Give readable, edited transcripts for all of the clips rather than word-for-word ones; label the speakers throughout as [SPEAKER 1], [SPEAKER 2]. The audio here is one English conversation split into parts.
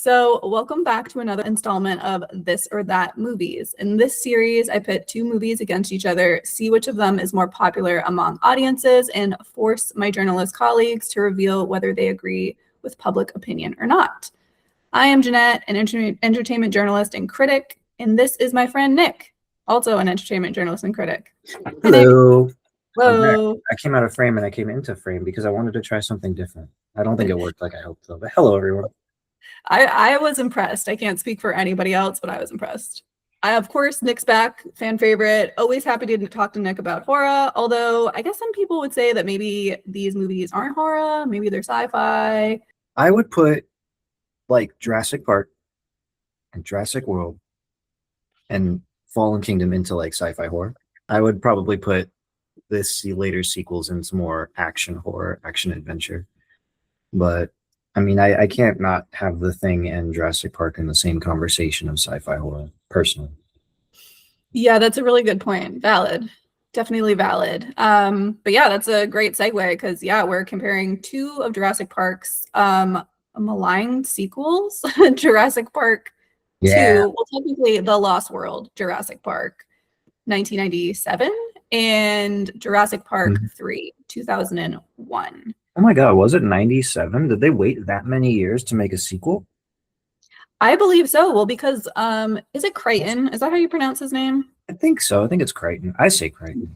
[SPEAKER 1] So, welcome back to another installment of This or That Movies. In this series, I pit two movies against each other, see which of them is more popular among audiences, and force my journalist colleagues to reveal whether they agree with public opinion or not. I am Jeanette, an entertainment journalist and critic, and this is my friend Nick, also an entertainment journalist and critic.
[SPEAKER 2] Hello.
[SPEAKER 1] Hello.
[SPEAKER 2] I came out of frame and I came into frame because I wanted to try something different. I don't think it worked like I hoped though, but hello everyone.
[SPEAKER 1] I was impressed. I can't speak for anybody else, but I was impressed. Of course, Nick's back, fan favorite. Always happy to talk to Nick about horror, although I guess some people would say that maybe these movies aren't horror, maybe they're sci-fi.
[SPEAKER 2] I would put like Jurassic Park and Jurassic World and Fallen Kingdom into like sci-fi horror. I would probably put this later sequels into more action horror, action adventure. But I mean, I can't not have The Thing and Jurassic Park in the same conversation of sci-fi horror, personally.
[SPEAKER 1] Yeah, that's a really good point. Valid. Definitely valid. But yeah, that's a great segue because yeah, we're comparing two of Jurassic Park's maligned sequels, Jurassic Park 2, well, technically The Lost World, Jurassic Park 1997, and Jurassic Park 3, 2001.
[SPEAKER 2] Oh my God, was it 97? Did they wait that many years to make a sequel?
[SPEAKER 1] I believe so. Well, because is it Crichton? Is that how you pronounce his name?
[SPEAKER 2] I think so. I think it's Crichton. I say Crichton.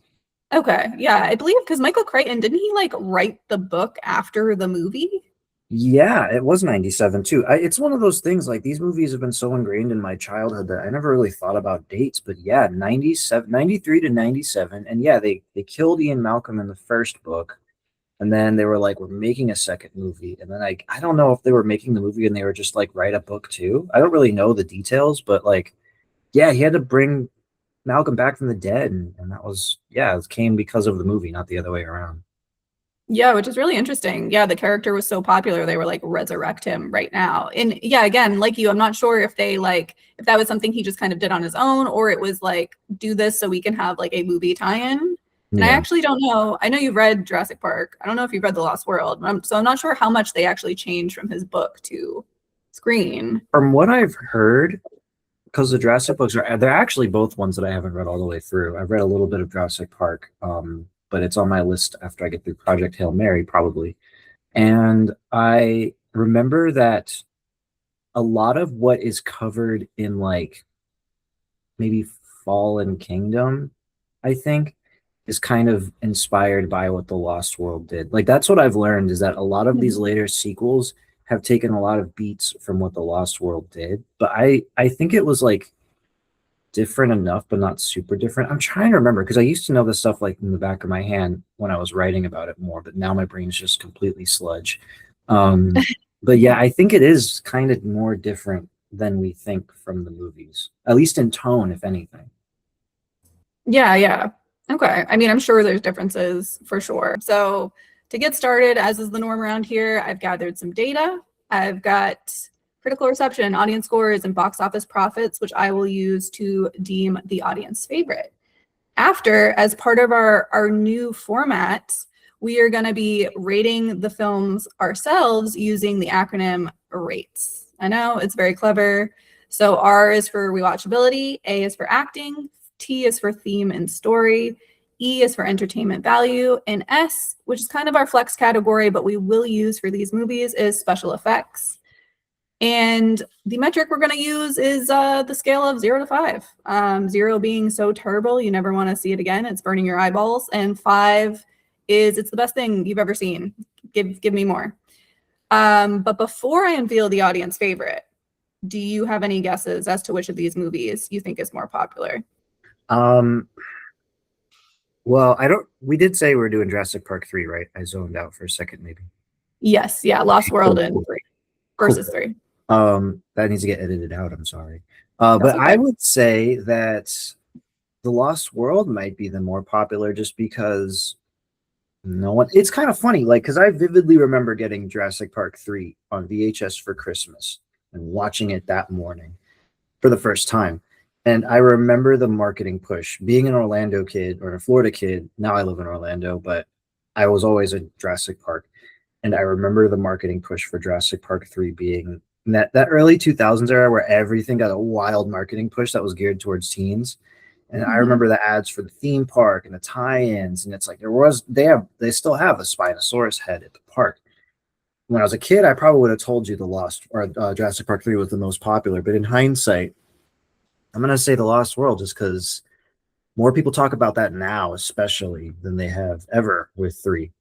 [SPEAKER 1] Okay. Yeah, I believe because Michael Crichton, didn't he like write the book after the movie?
[SPEAKER 2] Yeah, it was 97 too. It's one of those things, like these movies have been so ingrained in my childhood that I never really thought about dates, but yeah, 97, 93 to 97. And yeah, they killed Ian Malcolm in the first book. And then they were like, we're making a second movie. And then I don't know if they were making the movie and they were just like, write a book too. I don't really know the details, but like, yeah, he had to bring Malcolm back from the dead. And that was, yeah, it came because of the movie, not the other way around.
[SPEAKER 1] Yeah, which is really interesting. Yeah, the character was so popular, they were like, resurrect him right now. And yeah, again, like you, I'm not sure if they like, if that was something he just kind of did on his own, or it was like, do this so we can have like a movie tie-in. And I actually don't know. I know you've read Jurassic Park. I don't know if you've read The Lost World. So I'm not sure how much they actually changed from his book to screen.
[SPEAKER 2] From what I've heard, because the Jurassic books they're actually both ones that I haven't read all the way through. I've read a little bit of Jurassic Park, but it's on my list after I get through Project Hail Mary, probably. And I remember that a lot of what is covered in like maybe Fallen Kingdom, I think, is kind of inspired by what The Lost World did. Like that's what I've learned is that a lot of these later sequels have taken a lot of beats from what The Lost World did. But I think it was like different enough, but not super different. I'm trying to remember because I used to know this stuff like in the back of my hand when I was writing about it more, but now my brain's just completely sludge. But yeah, I think it is kind of more different than we think from the movies, at least in tone, if anything.
[SPEAKER 1] Yeah. Okay. I mean, I'm sure there's differences for sure. So to get started, as is the norm around here, I've gathered some data. I've got critical reception, audience scores, and box office profits, which I will use to deem the audience favorite. After, as part of our new format, we are going to be rating the films ourselves using the acronym RATES. I know, it's very clever. So R is for rewatchability, A is for acting, T is for theme and story, E is for entertainment value, and S, which is kind of our flex category, but we will use for these movies, is special effects. And the metric we're going to use is the scale of 0 to 5. 0 being so terrible, you never want to see it again. It's burning your eyeballs. And 5 is it's the best thing you've ever seen. Give me more. But before I unveil the audience favorite, do you have any guesses as to which of these movies you think is more popular?
[SPEAKER 2] Well, we did say we were doing Jurassic Park 3, right? I zoned out for a second, maybe.
[SPEAKER 1] Yes, yeah, Lost World and 3 versus 3.
[SPEAKER 2] That needs to get edited out, I'm sorry. But okay. I would say that The Lost World might be the more popular just because it's kind of funny, like, because I vividly remember getting Jurassic Park 3 on VHS for Christmas and watching it that morning for the first time. And I remember the marketing push. Being an Orlando kid or a Florida kid, now I live in Orlando, but I was always a Jurassic Park. And I remember the marketing push for Jurassic Park 3 being And that early 2000s era where everything got a wild marketing push that was geared towards teens. And I remember the ads for the theme park and the tie-ins, and it's like they still have a Spinosaurus head at the park. When I was a kid, I probably would have told you the Lost or Jurassic Park 3 was the most popular, but in hindsight, I'm gonna say the Lost World just because more people talk about that now, especially than they have ever with 3.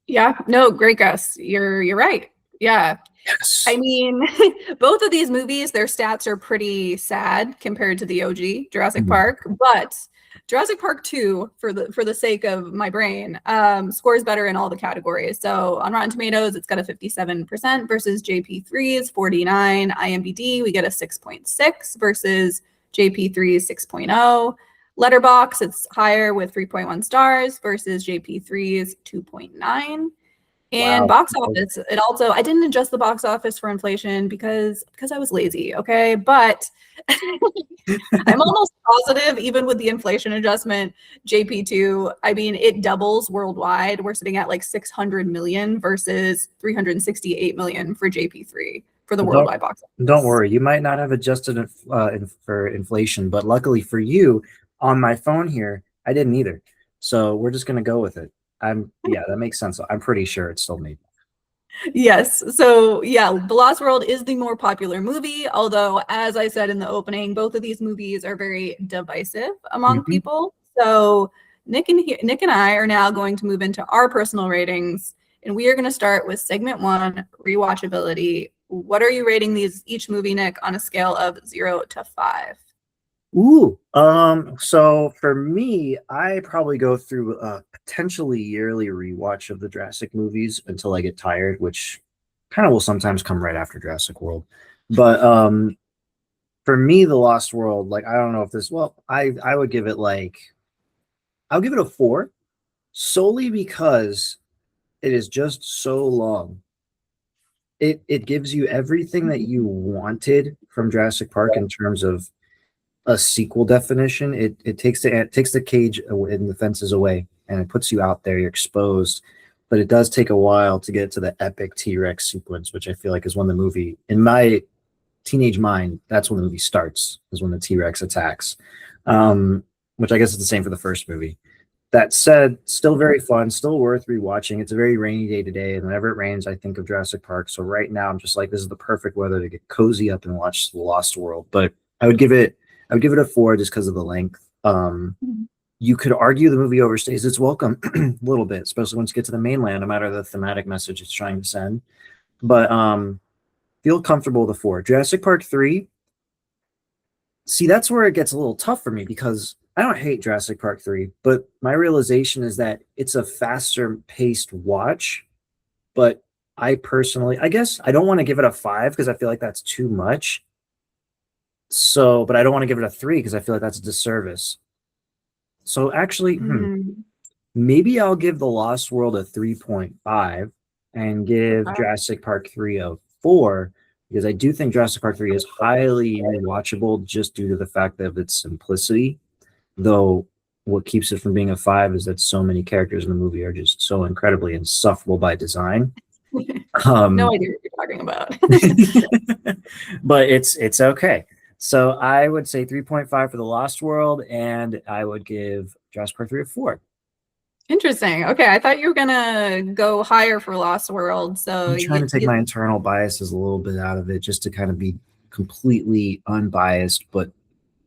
[SPEAKER 1] Yeah, no, great guess. You're right. Yeah.
[SPEAKER 2] Yes.
[SPEAKER 1] I mean, both of these movies, their stats are pretty sad compared to the OG Jurassic Park, but Jurassic Park 2, for the sake of my brain, scores better in all the categories. So on Rotten Tomatoes, it's got a 57% versus JP3's 49. IMDb, we get a 6.6 versus JP3's 6.0. Letterbox, it's higher with 3.1 stars versus JP3's 2.9. And
[SPEAKER 2] Wow.
[SPEAKER 1] box office, it also, I didn't adjust the box office for inflation because I was lazy, okay? But I'm almost positive, even with the inflation adjustment, JP2, I mean, it doubles worldwide. We're sitting at like 600 million versus 368 million for JP3 for the worldwide box office.
[SPEAKER 2] Don't worry, you might not have adjusted it for inflation, but luckily for you, on my phone here, I didn't either. So we're just gonna go with it. Yeah, that makes sense. I'm pretty sure it's still made.
[SPEAKER 1] Yes. So yeah, The Lost World is the more popular movie, although as I said in the opening, both of these movies are very divisive among people. So Nick and I are now going to move into our personal ratings, and we are going to start with segment 1, rewatchability. What are you rating each movie, Nick, on a scale of 0 to 5?
[SPEAKER 2] Ooh, so for me, I probably go through a potentially yearly rewatch of the Jurassic movies until I get tired, which kind of will sometimes come right after Jurassic World. But for me, The Lost World, like I don't know if this, well, I would give it I'll give it a 4, solely because it is just so long. It gives you everything that you wanted from Jurassic Park in terms of a sequel definition. It takes the cage and the fences away, and it puts you out there. You're exposed, but it does take a while to get to the epic T-Rex sequence, which I feel like is when the movie, in my teenage mind, that's when the movie starts, is when the T-Rex attacks. Which I guess is the same for the first movie. That said, still very fun, still worth rewatching. It's a very rainy day today, and whenever it rains, I think of Jurassic Park. So right now, I'm just like, this is the perfect weather to get cozy up and watch The Lost World. But I would give it a 4 just because of the length. You could argue the movie overstays its welcome a little bit, especially once you get to the mainland, no matter the thematic message it's trying to send. But feel comfortable with a 4. Jurassic Park 3, see, that's where it gets a little tough for me because I don't hate Jurassic Park 3, but my realization is that it's a faster paced watch. But I personally, I guess I don't want to give it a 5 because I feel like that's too much. So, but I don't want to give it a 3 because I feel like that's a disservice. So actually, maybe I'll give The Lost World a 3.5 and give Jurassic Park 3 a 4 because I do think Jurassic Park 3 is highly rewatchable just due to the fact of its simplicity. Though what keeps it from being a 5 is that so many characters in the movie are just so incredibly insufferable by design.
[SPEAKER 1] No idea what you're talking about.
[SPEAKER 2] But it's okay. So I would say 3.5 for The Lost World, and I would give Jurassic Park 3 a 4.
[SPEAKER 1] Interesting. Okay, I thought you were gonna go higher for Lost World. So
[SPEAKER 2] I'm trying to take my internal biases a little bit out of it just to kind of be completely unbiased, but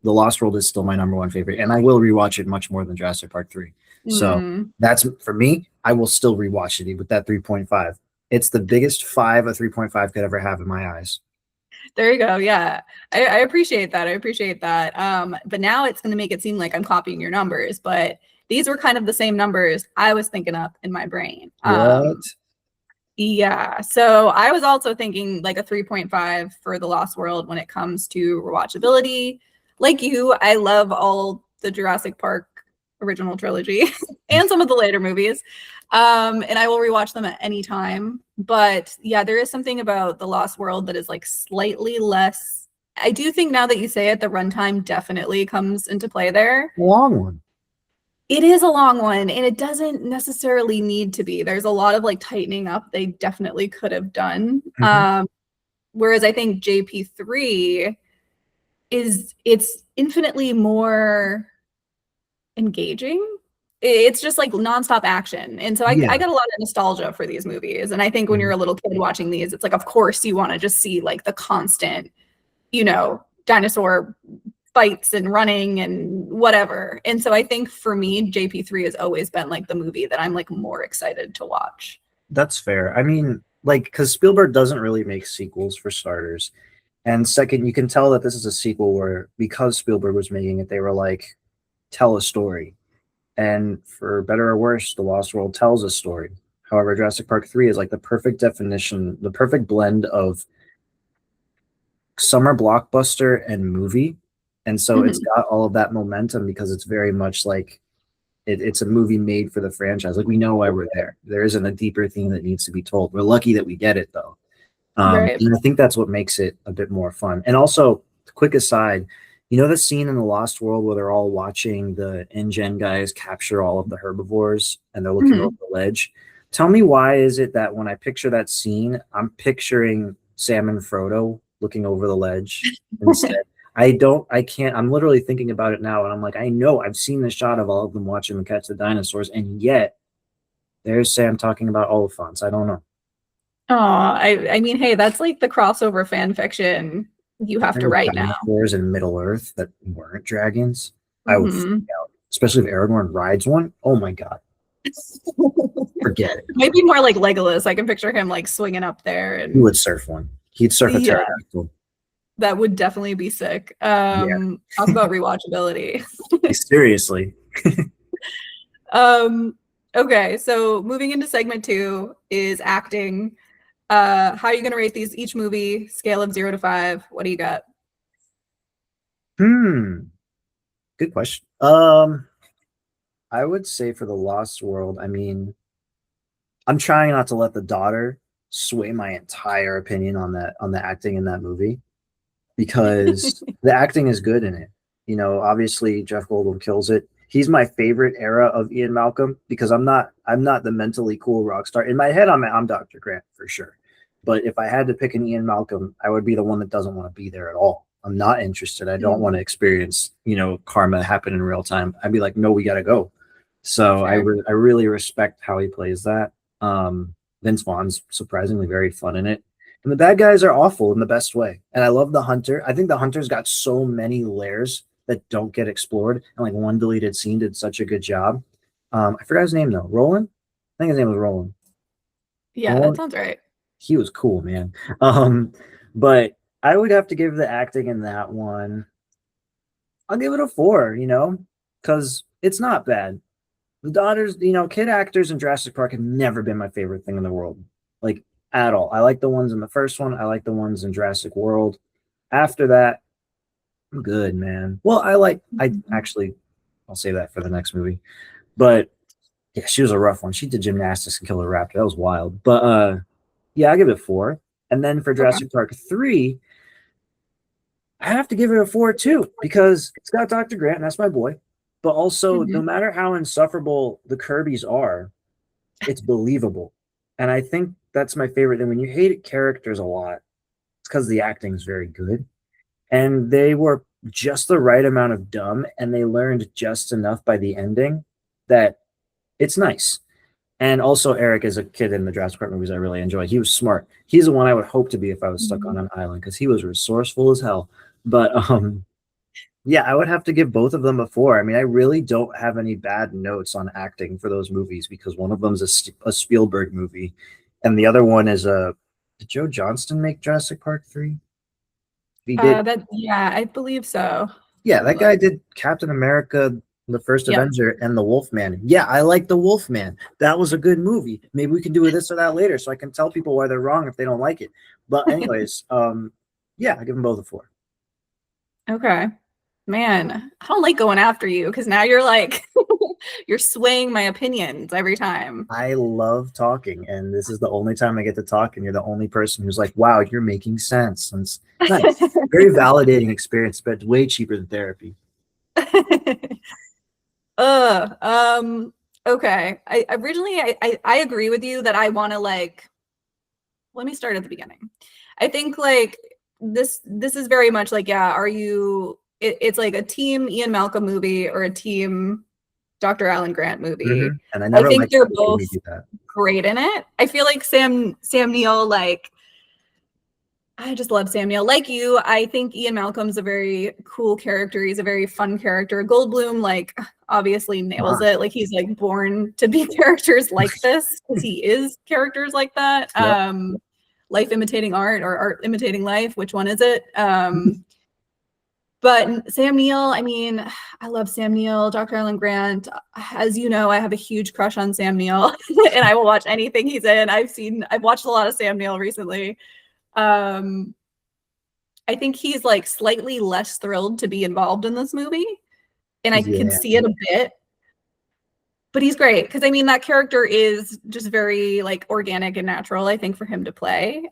[SPEAKER 2] The Lost World is still my number 1 favorite, and I will rewatch it much more than Jurassic Park 3. So that's, for me, I will still rewatch it with that 3.5. It's the biggest 5 a 3.5 could ever have in my eyes.
[SPEAKER 1] There you go. Yeah, I appreciate that. I appreciate that. But now it's going to make it seem like I'm copying your numbers, but these were kind of the same numbers I was thinking up in my brain.
[SPEAKER 2] What?
[SPEAKER 1] Yeah. So I was also thinking like a 3.5 for The Lost World when it comes to rewatchability. Like you, I love all the Jurassic Park original trilogy and some of the later movies. And I will rewatch them at any time. But yeah, there is something about The Lost World that is like slightly less. I do think now that you say it, the runtime definitely comes into play there.
[SPEAKER 2] Long one.
[SPEAKER 1] It is a long one, and it doesn't necessarily need to be. There's a lot of like tightening up they definitely could have done. Whereas I think JP3 it's infinitely more engaging. It's just like nonstop action. And so I
[SPEAKER 2] Yeah,
[SPEAKER 1] got a lot of nostalgia for these movies. And I think when you're
[SPEAKER 2] mhm.
[SPEAKER 1] a little kid watching these, it's like, of course, you want to just see like the constant, dinosaur fights and running and whatever. And so I think for me, JP3 has always been like the movie that I'm like more excited to watch.
[SPEAKER 2] That's fair. I mean, like, because Spielberg doesn't really make sequels for starters. And second, you can tell that this is a sequel where because Spielberg was making it, they were like, tell a story. And for better or worse, The Lost World tells a story. However, Jurassic Park 3 is like the perfect definition, the perfect blend of summer blockbuster and movie. And so it's
[SPEAKER 1] Mhm.
[SPEAKER 2] got all of that momentum because it's very much like it's a movie made for the franchise. Like we know why we're there. There isn't a deeper theme that needs to be told. We're lucky that we get it though.
[SPEAKER 1] Right.
[SPEAKER 2] And I think that's what makes it a bit more fun. And also, quick aside, you know the scene in the Lost World where they're all watching the InGen guys capture all of the herbivores and they're looking over
[SPEAKER 1] Mhm.
[SPEAKER 2] the ledge? Tell me why is it that when I picture that scene, I'm picturing Sam and Frodo looking over the ledge instead? I can't, I'm literally thinking about it now and I'm like, I know I've seen the shot of all of them watching them catch the dinosaurs, and yet there's Sam talking about Oliphants. I don't know.
[SPEAKER 1] Oh, I mean, hey, that's like the crossover fan fiction you have
[SPEAKER 2] And
[SPEAKER 1] to
[SPEAKER 2] with
[SPEAKER 1] write now.
[SPEAKER 2] dinosaurs in Middle Earth that weren't dragons, I would freak
[SPEAKER 1] Mhm.
[SPEAKER 2] out. Especially if Aragorn rides one. Oh my god, forget it.
[SPEAKER 1] Maybe more like Legolas. I can picture him like swinging up there,
[SPEAKER 2] He
[SPEAKER 1] and
[SPEAKER 2] would surf one. He'd surf a
[SPEAKER 1] yeah,
[SPEAKER 2] pterodactyl.
[SPEAKER 1] that would definitely be sick.
[SPEAKER 2] Yeah,
[SPEAKER 1] Talk about rewatchability.
[SPEAKER 2] seriously.
[SPEAKER 1] Um, okay, so moving into segment 2 is acting. How are you gonna rate these each movie? Scale of 0 to 5. What do you got?
[SPEAKER 2] Hmm. Good question. I would say for the Lost World. I mean, I'm trying not to let the daughter sway my entire opinion on the acting in that movie, because the acting is good in it. You know, obviously Jeff Goldblum kills it. He's my favorite era of Ian Malcolm because I'm not the mentally cool rock star. In my head, I'm Dr. Grant for sure. But if I had to pick an Ian Malcolm, I would be the one that doesn't want to be there at all. I'm not interested. I don't want to experience, karma happen in real time. I'd be like, no, we got to go. So
[SPEAKER 1] Fair.
[SPEAKER 2] I really respect how he plays that. Vince Vaughn's surprisingly very fun in it. And the bad guys are awful in the best way. And I love the hunter. I think the hunter's got so many layers that don't get explored. And like one deleted scene did such a good job. I forgot his name though. Roland? I think his name was Roland.
[SPEAKER 1] Yeah, that
[SPEAKER 2] Roland.
[SPEAKER 1] sounds right.
[SPEAKER 2] He was cool, man. But I would have to give the acting in that one. I'll give it a 4, because it's not bad. The daughters, kid actors in Jurassic Park have never been my favorite thing in the world, like at all. I like the ones in the first one. I like the ones in Jurassic World. After that, I'm good, man. Well, I
[SPEAKER 1] Mhm.
[SPEAKER 2] actually, I'll save that for the next movie. But yeah, she was a rough one. She did gymnastics and killed a raptor. That was wild. But yeah, I give it a 4. And then for
[SPEAKER 1] Okay.
[SPEAKER 2] Jurassic Park 3, I have to give it a 4 too, because it's got Dr. Grant, and that's my boy. But also, no
[SPEAKER 1] Mhm.
[SPEAKER 2] matter how insufferable the Kirby's are, it's believable. And I think that's my favorite thing. When you hate characters a lot, it's because the acting is very good. And they were just the right amount of dumb, and they learned just enough by the ending that it's nice. And also, Eric is a kid in the Jurassic Park movies I really enjoy. He was smart. He's the one I would hope to be if I was stuck on
[SPEAKER 1] Mhm.
[SPEAKER 2] an island, because he was resourceful as hell. But yeah, I would have to give both of them a 4. I mean, I really don't have any bad notes on acting for those movies because one of them's a Spielberg movie, and the other one is a. Did Joe Johnston make Jurassic Park 3? He did.
[SPEAKER 1] Yeah, I believe so.
[SPEAKER 2] Yeah,
[SPEAKER 1] Let me
[SPEAKER 2] that
[SPEAKER 1] look.
[SPEAKER 2] guy did Captain America, the First
[SPEAKER 1] Yep.
[SPEAKER 2] Avenger, and the Wolfman. Yeah, I like the Wolfman. That was a good movie. Maybe we can do this or that later, so I can tell people why they're wrong if they don't like it. But anyways, yeah, I give them both a 4.
[SPEAKER 1] Okay. Man, I don't like going after you because now you're like you're swaying my opinions every time.
[SPEAKER 2] I love talking, and this is the only time I get to talk, and you're the only person who's like, "Wow, you're making sense." And it's nice, very validating experience, but way cheaper than therapy.
[SPEAKER 1] uh, um, okay. I originally I agree with you that I want to like let me start at the beginning. I think like this is very much like, yeah, it's like a team Ian Malcolm movie or a team Dr. Alan Grant movie.
[SPEAKER 2] And I
[SPEAKER 1] I
[SPEAKER 2] never
[SPEAKER 1] think
[SPEAKER 2] liked
[SPEAKER 1] they're
[SPEAKER 2] that when
[SPEAKER 1] both
[SPEAKER 2] they do that.
[SPEAKER 1] great in it. I feel like Sam Neill, like, I just love Sam Neill. Like you, I think Ian Malcolm's a very cool character. He's a very fun character. Goldblum, like, obviously nails it. Like, he's like born to be characters like this because he is characters like that.
[SPEAKER 2] Yep.
[SPEAKER 1] Life imitating art or art imitating life. Which one is it? But Sam Neill, I mean, I love Sam Neill, Dr. Alan Grant. As you know, I have a huge crush on Sam Neill, and I will watch anything he's in. I've watched a lot of Sam Neill recently. I think he's like slightly less thrilled to be involved in this movie, and I can see it a bit. But he's great because I mean that character is just very like organic and natural, I think, for him to play.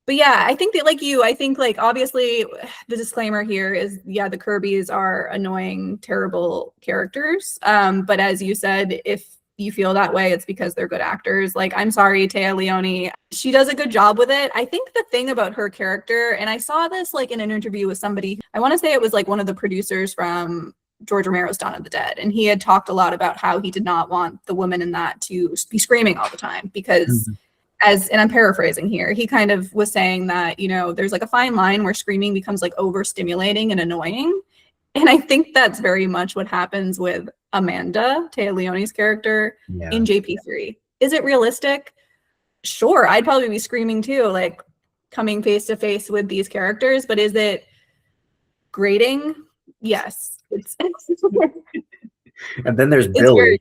[SPEAKER 1] But yeah, I think that like you, I think like obviously the disclaimer here is, yeah, the Kirbys are annoying, terrible characters. But as you said, if you feel that way, it's because they're good actors. Like, I'm sorry, Téa Leoni, she does a good job with it. I think the thing about her character, and I saw this like in an interview with somebody, I want to say it was like one of the producers from George Romero's Dawn of the Dead. And he had talked a lot about how he did not want the woman in that to be screaming all the time because and I'm paraphrasing here, he kind of was saying that, you know, there's like a fine line where screaming becomes like overstimulating and annoying. And I think that's very much what happens with Amanda, Téa Leoni's character, in JP3. Is it realistic? Sure, I'd probably be screaming too, like coming face to face with these characters, but is it grating? Yes.
[SPEAKER 2] And then there's Billy.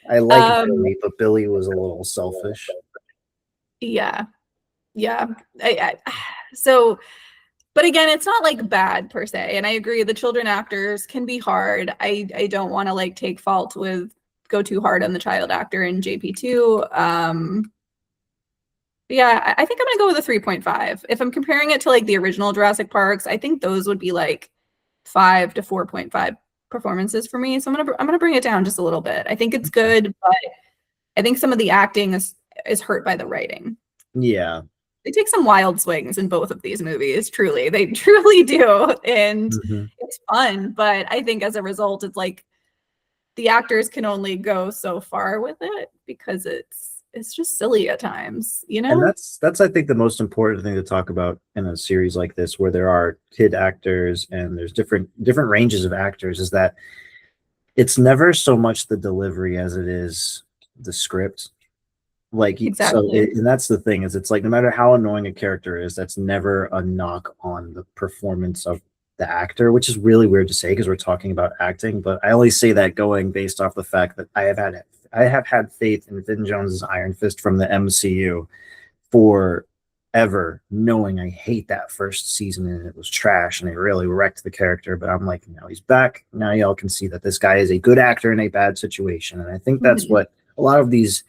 [SPEAKER 2] I like Billy, but Billy was a little selfish.
[SPEAKER 1] Yeah. So, but again, it's not like bad per se. And I agree, the children actors can be hard. I don't want to like take fault with go too hard on the child actor in JP2. Yeah, I think I'm gonna go with a 3.5. If I'm comparing it to like the original Jurassic Parks, I think those would be like 5 to 4.5 performances for me. So I'm gonna bring it down just a little bit. I think it's good, but I think some of the acting is hurt by the writing.
[SPEAKER 2] Yeah.
[SPEAKER 1] They take some wild swings in both of these movies, truly. They truly do. And it's fun, but I think as a result, it's like the actors can only go so far with it because it's just silly at times, you know?
[SPEAKER 2] And that's I think the most important thing to talk about in a series like this, where there are kid actors and there's different ranges of actors, is that it's never so much the delivery as it is the script. Like, exactly. And that's the thing, is it's like no matter how annoying a character is, that's never a knock on the performance of the actor, which is really weird to say because we're talking about acting. But I only say that going based off the fact that I have had faith in Vin Jones's Iron Fist from the MCU forever, knowing I hate that first season and it was trash and it really wrecked the character. But I'm like, now he's back. Now y'all can see that this guy is a good actor in a bad situation. And I think that's what a lot of these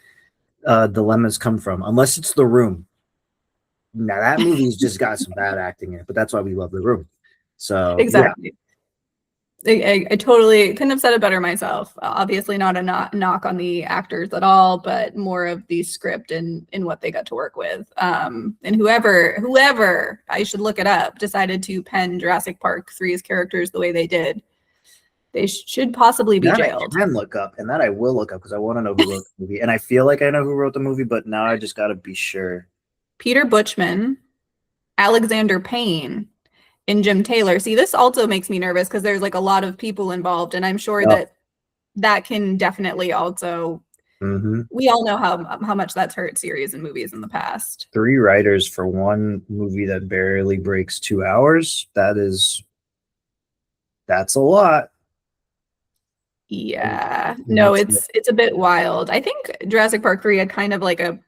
[SPEAKER 2] dilemmas come from, unless it's The Room. Now that movie's just got some bad acting in it, but that's why we love The Room. So
[SPEAKER 1] exactly. Yeah. I totally couldn't have said it better myself. Obviously not a knock on the actors at all, but more of the script and what they got to work with. And whoever, I should look it up, decided to pen Jurassic Park 3's characters the way they did, they should possibly be jailed.
[SPEAKER 2] I can look up, and that I will look up because I want to know who wrote the movie. And I feel like I know who wrote the movie, but now I just got to be sure.
[SPEAKER 1] Peter Buchman, Alexander Payne, and Jim Taylor. See, this also makes me nervous because there's like a lot of people involved, and I'm sure that can definitely also. We all know how much that's hurt series and movies in the past.
[SPEAKER 2] 3 writers for one movie that barely breaks 2 hours. That's a lot.
[SPEAKER 1] Yeah, no, it's a bit wild. I think Jurassic Park 3 had kind of like a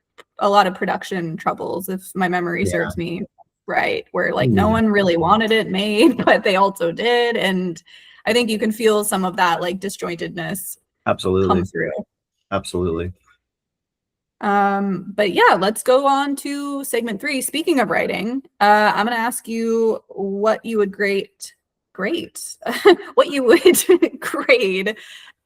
[SPEAKER 1] lot of production troubles, if my memory serves me right, where like no one really wanted it made, but they also did. And I think you can feel some of that like disjointedness come through.
[SPEAKER 2] Absolutely.
[SPEAKER 1] But yeah, let's go on to segment 3. Speaking of writing, I'm gonna ask you what you would grade great. What you would grade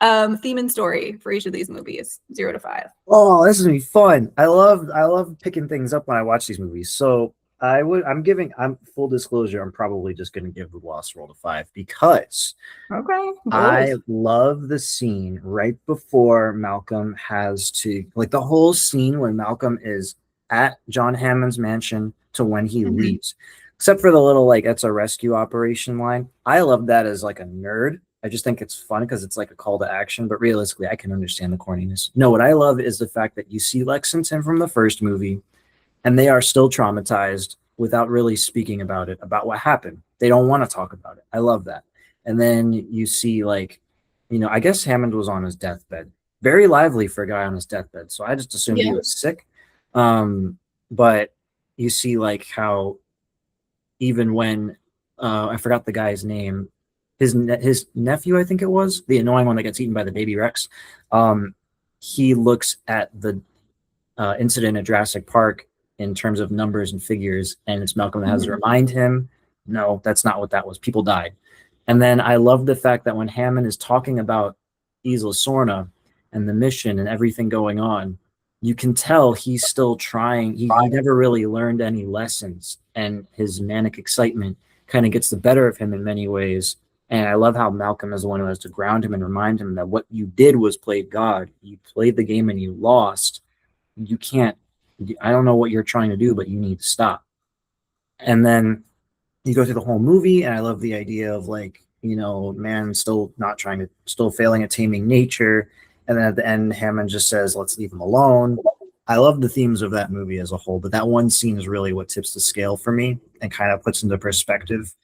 [SPEAKER 1] theme and story for each of these movies, 0 to 5.
[SPEAKER 2] Oh, this is gonna be fun. I love picking things up when I watch these movies. So I'm full disclosure, I'm probably just gonna give The Lost World a 5 because
[SPEAKER 1] Okay.
[SPEAKER 2] I
[SPEAKER 1] Bold.
[SPEAKER 2] love the scene right before Malcolm has to, like, the whole scene when Malcolm is at John Hammond's mansion to when he
[SPEAKER 1] Mhm.
[SPEAKER 2] leaves, except for the little, like, it's a rescue operation line. I love that as like a nerd. I just think it's fun because it's like a call to action, but realistically, I can understand the corniness. No, what I love is the fact that you see Lexington from the first movie and they are still traumatized without really speaking about it, about what happened. They don't want to talk about it. I love that. And then you see, like, I guess Hammond was on his deathbed. Very lively for a guy on his deathbed. So I just assumed he
[SPEAKER 1] Yeah.
[SPEAKER 2] was sick. But you see, like, how even when I forgot the guy's name, his nephew, I think it was, the annoying one that gets eaten by the baby Rex, he looks at the incident at Jurassic Park in terms of numbers and figures, and it's Malcolm that has to
[SPEAKER 1] Mhm.
[SPEAKER 2] remind him, no, that's not what that was. People died. And then I love the fact that when Hammond is talking about Isla Sorna and the mission and everything going on, you can tell he's still trying. He never really learned any lessons, and his manic excitement kind of gets the better of him in many ways. And I love how Malcolm is the one who has to ground him and remind him that what you did was play God. You played the game and you lost. You can't, I don't know what you're trying to do, but you need to stop. And then you go through the whole movie, and I love the idea of, like, man still not trying to, still failing at taming nature. And then at the end, Hammond just says, let's leave him alone. I love the themes of that movie as a whole, but that one scene is really what tips the scale for me and kind of puts into perspective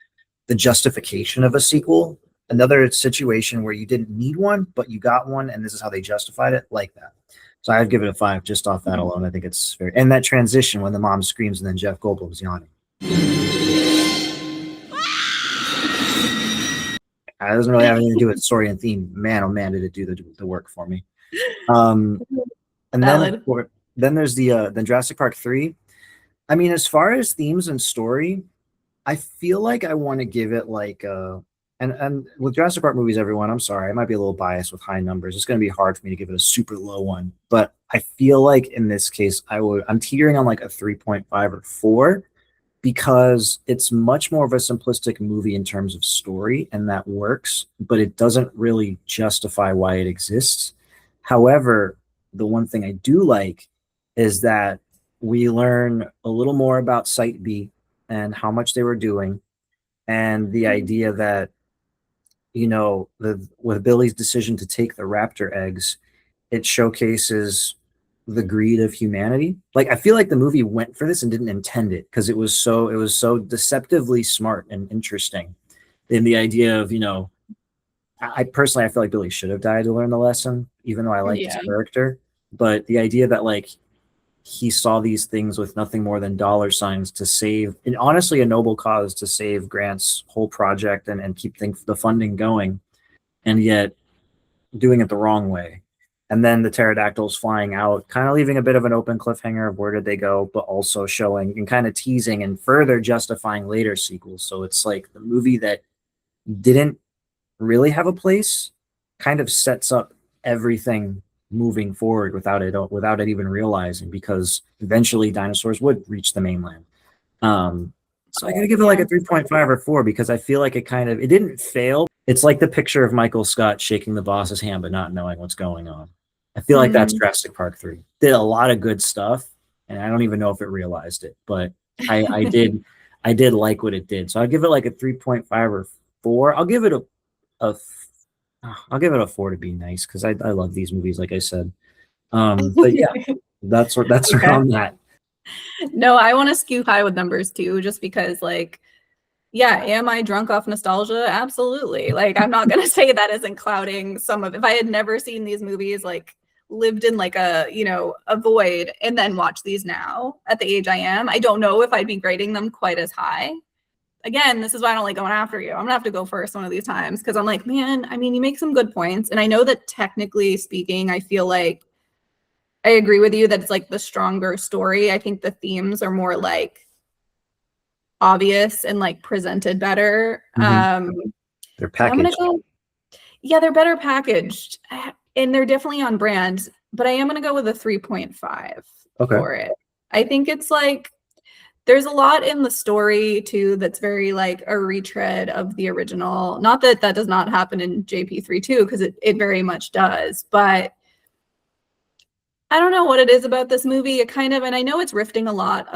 [SPEAKER 2] the justification of a sequel. Another situation where you didn't need one, but you got one, and this is how they justified it, like that. So I'd give it a 5 just off that alone. I think it's fair. And that transition when the mom screams and then Jeff Goldblum's yawning. It doesn't really have anything to do with story and theme. Man, oh man, did it do the work for me. Um, and then
[SPEAKER 1] Valid.
[SPEAKER 2] then there's the Jurassic Park 3. I mean, as far as themes and story, I feel like I want to give it like and with Jurassic Park movies, everyone, I'm sorry, I might be a little biased with high numbers. It's going to be hard for me to give it a super low one, but I feel like in this case, I'm teetering on like a 3.5 or 4 because it's much more of a simplistic movie in terms of story, and that works, but it doesn't really justify why it exists. However, the one thing I do like is that we learn a little more about Site B and how much they were doing, and the idea that, with Billy's decision to take the raptor eggs, it showcases the greed of humanity. Like, I feel like the movie went for this and didn't intend it because it was so deceptively smart and interesting in the idea of, I personally, I feel like Billy should have died to learn the lesson, even though I liked his
[SPEAKER 1] Yeah.
[SPEAKER 2] character. But the idea that, like, he saw these things with nothing more than dollar signs to save, and honestly, a noble cause to save Grant's whole project and keep the funding going, and yet doing it the wrong way. And then the pterodactyls flying out, kind of leaving a bit of an open cliffhanger of where did they go, but also showing and kind of teasing and further justifying later sequels. So it's like the movie that didn't really have a place kind of sets up everything moving forward without it even realizing, because eventually dinosaurs would reach the mainland. So I gotta give it like a 3.5 or 4 because I feel like it didn't fail. It's like the picture of Michael Scott shaking the boss's hand but not knowing what's going on. I feel like that's
[SPEAKER 1] Mhm.
[SPEAKER 2] Jurassic Park 3. Did a lot of good stuff, and I don't even know if it realized it, but I did like what it did. So I'll give it like a 3.5 or 4. A I'll give it a 4 to be nice because I love these movies, like I said. But yeah, that's
[SPEAKER 1] Okay.
[SPEAKER 2] around that.
[SPEAKER 1] No, I want to skew high with numbers too, just because, like, yeah, am I drunk off nostalgia? Absolutely. Like, I'm not gonna say that isn't clouding some of. If I had never seen these movies, like, lived in like a void, and then watch these now at the age I am, I don't know if I'd be grading them quite as high. Again, this is why I don't like going after you. I'm gonna have to go first one of these times because I'm like, man, I mean, you make some good points, and I know that technically speaking, I feel like I agree with you that it's like the stronger story. I think the themes are more like obvious and like presented better.
[SPEAKER 2] They're
[SPEAKER 1] So I'm gonna
[SPEAKER 2] packaged.
[SPEAKER 1] go, yeah, they're better packaged and they're definitely on brand, but I am gonna go with a 3.5
[SPEAKER 2] Okay.
[SPEAKER 1] for it. I think it's like there's a lot in the story too that's very like a retread of the original. Not that that does not happen in JP3 too, because it very much does, but I don't know what it is about this movie. It kind of, and I know it's riffing a lot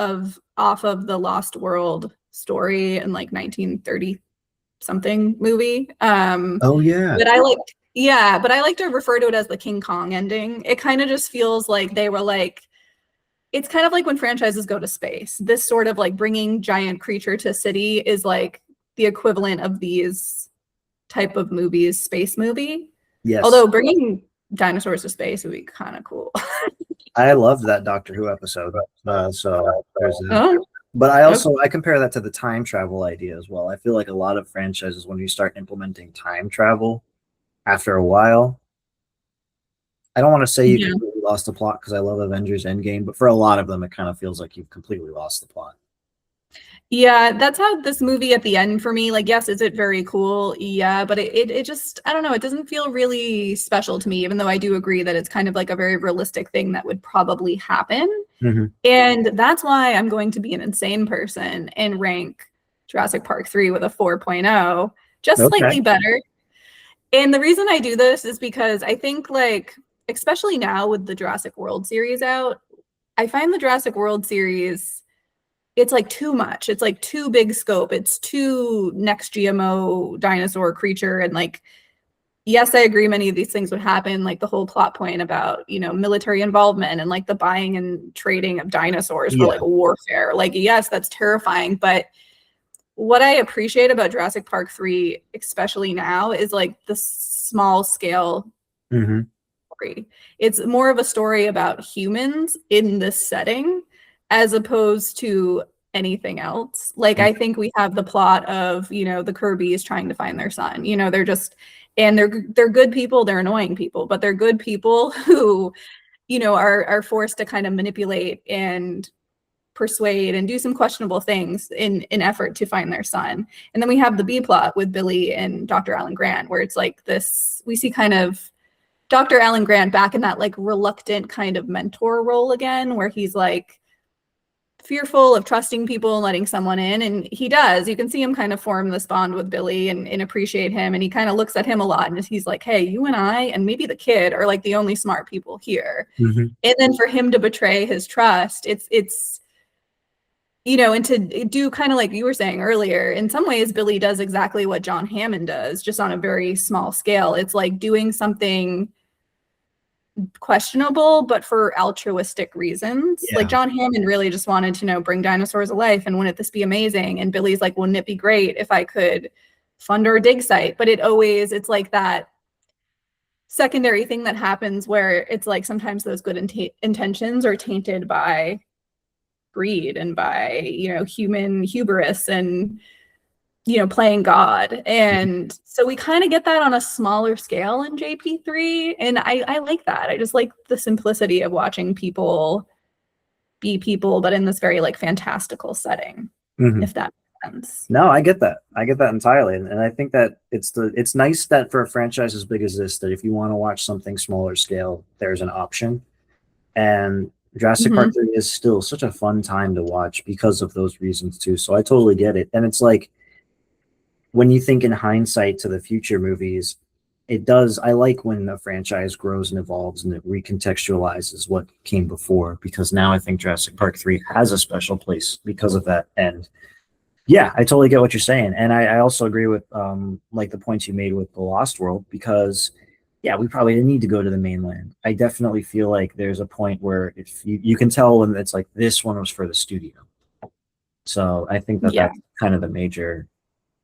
[SPEAKER 1] off of the Lost World story and like 1930 something movie.
[SPEAKER 2] Oh yeah.
[SPEAKER 1] But I like, yeah, but I like to refer to it as the King Kong ending. It kind of just feels like they were like, it's kind of like when franchises go to space. This sort of like bringing giant creature to city is like the equivalent of these type of movies, space movie.
[SPEAKER 2] Yes.
[SPEAKER 1] Although bringing dinosaurs to space would be kind of cool.
[SPEAKER 2] I loved that Doctor Who episode. So there's that.
[SPEAKER 1] Oh,
[SPEAKER 2] But I compare that to the time travel idea as well. I feel like a lot of franchises, when you start implementing time travel, after a while, I don't want to say you
[SPEAKER 1] yeah.
[SPEAKER 2] completely lost the plot because I love Avengers Endgame, but for a lot of them, it kind of feels like you've completely lost the plot.
[SPEAKER 1] Yeah, that's how this movie at the end for me, like, yes, is it very cool? Yeah, but it just, I don't know, it doesn't feel really special to me, even though I do agree that it's kind of like a very realistic thing that would probably happen. And that's why I'm going to be an insane person and rank Jurassic Park 3 with a 4.0, just
[SPEAKER 2] Okay.
[SPEAKER 1] slightly better. And the reason I do this is because I think, like, especially now with the Jurassic World series out, I find the Jurassic World series, it's like too much. It's like too big scope. It's too next GMO dinosaur creature. And like, yes, I agree many of these things would happen, like the whole plot point about, you know, military involvement and like the buying and trading of dinosaurs for like warfare. Like, yes, that's terrifying. But what I appreciate about Jurassic Park 3, especially now, is like the small scale story. It's more of a story about humans in this setting as opposed to anything else. Like, I think we have the plot of, you know, the Kirby's trying to find their son. You know, they're just, and they're good people, they're annoying people, but they're good people who, you know, are forced to kind of manipulate and persuade and do some questionable things in an effort to find their son. And then we have the B plot with Billy and Dr. Alan Grant, where it's like this, we see kind of Dr. Alan Grant back in that like reluctant kind of mentor role again, where he's like fearful of trusting people and letting someone in. And he does. You can see him kind of form this bond with Billy and appreciate him. And he kind of looks at him a lot and he's like, hey, you and I, and maybe the kid are like the only smart people here. And then for him to betray his trust, it's, you know, and to do kind of like you were saying earlier, in some ways, Billy does exactly what John Hammond does, just on a very small scale. It's like doing something questionable, but for altruistic reasons. Like John Hammond really just wanted to know, bring dinosaurs alive, and wouldn't this be amazing? And Billy's like, wouldn't it be great if I could fund our dig site? But it's like that secondary thing that happens where it's like sometimes those good intentions are tainted by greed and by, you know, human hubris and, you know, playing God. And so we kind of get that on a smaller scale in JP3. And I like that. I just like the simplicity of watching people be people, but in this very like fantastical setting, if that makes sense.
[SPEAKER 2] No, I get that. I get that entirely. And I think that it's nice that for a franchise as big as this, that if you want to watch something smaller scale, there's an option. And Jurassic Park 3 is still such a fun time to watch because of those reasons too. So I totally get it. And it's like, when you think in hindsight to the future movies, I like when a franchise grows and evolves and it recontextualizes what came before, because now I think Jurassic Park 3 has a special place because of that. And yeah, I totally get what you're saying. And I also agree with like the points you made with The Lost World, because yeah, we probably didn't need to go to the mainland. I definitely feel like there's a point where if you can tell when it's like this one was for the studio. So I think that that's kind of the major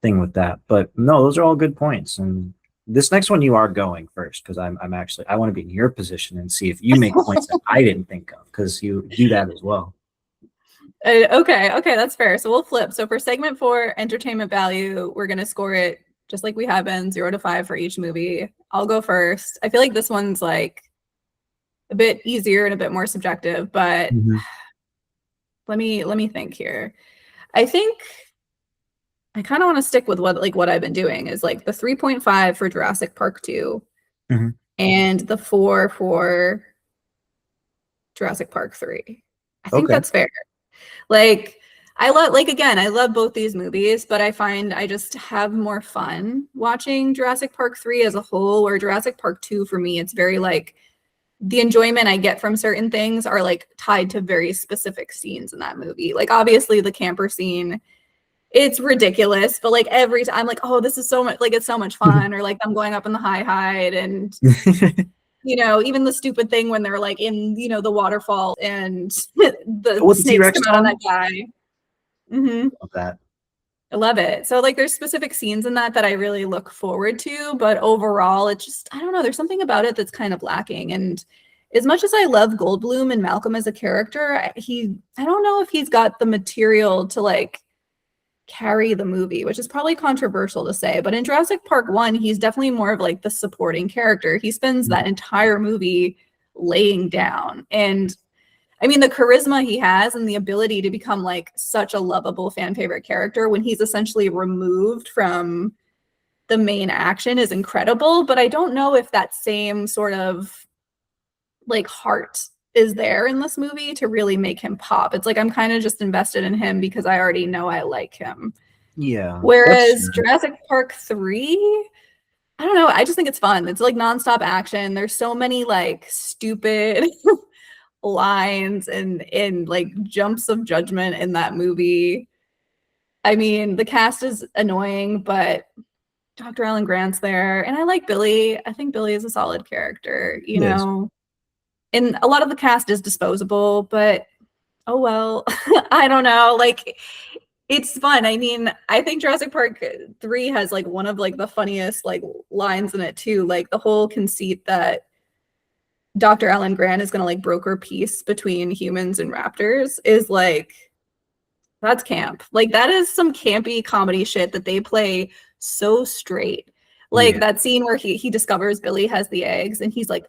[SPEAKER 2] thing with that. But no, those are all good points. And this next one you are going first, because I want to be in your position and see if you make points that I didn't think of, because you do that as well.
[SPEAKER 1] Okay, that's fair. So we'll flip. So for segment 4, entertainment value, we're going to score it just like we have been, 0 to 5 for each movie. I'll go first. I feel like this one's like a bit easier and a bit more subjective, but let me think here. I think I kind of want to stick with what I've been doing is like the 3.5 for Jurassic Park 2
[SPEAKER 2] Mhm.
[SPEAKER 1] and the 4 for Jurassic Park 3. I think
[SPEAKER 2] Okay.
[SPEAKER 1] that's fair. Like I love like again, I love both these movies, but I find I just have more fun watching Jurassic Park 3 as a whole, or Jurassic Park 2 for me, it's very like the enjoyment I get from certain things are like tied to very specific scenes in that movie. Like obviously the camper scene, it's ridiculous, but like every time I'm like, oh, this is so much like it's so much fun, or like I'm going up in the high hide and even the stupid thing when they're like in, the waterfall and the
[SPEAKER 2] With the
[SPEAKER 1] snakes
[SPEAKER 2] T-Rex
[SPEAKER 1] come out on
[SPEAKER 2] tongue?
[SPEAKER 1] that guy. Hmm.
[SPEAKER 2] Love that.
[SPEAKER 1] I love it. So like there's specific scenes in that I really look forward to, but overall it just I don't know, there's something about it that's kind of lacking. And as much as I love Goldblum and Malcolm as a character, I don't know if he's got the material to like carry the movie, which is probably controversial to say, but in Jurassic Park 1, he's definitely more of like the supporting character. He spends that entire movie laying down. And I mean, the charisma he has and the ability to become like such a lovable fan favorite character when he's essentially removed from the main action is incredible. But I don't know if that same sort of like heart is there in this movie to really make him pop. It's like I'm kind of just invested in him because I already know I like him.
[SPEAKER 2] Yeah, that's
[SPEAKER 1] Whereas
[SPEAKER 2] fair.
[SPEAKER 1] Jurassic Park 3, I don't know, I just think it's fun. It's like nonstop action. There's so many like stupid lines and like jumps of judgment in that movie. I mean, the cast is annoying, but Dr. Alan Grant's there, and I like Billy. I think Billy is a solid character,
[SPEAKER 2] It is.
[SPEAKER 1] And a lot of the cast is disposable, but oh well. I don't know. Like it's fun. I mean, I think Jurassic Park 3 has like one of like the funniest like lines in it too. Like the whole conceit that Dr. Alan Grant is gonna like broker peace between humans and raptors is like that's camp. Like that is some campy comedy shit that they play so straight. Like
[SPEAKER 2] Yeah.
[SPEAKER 1] that scene where he discovers Billy has the eggs and he's like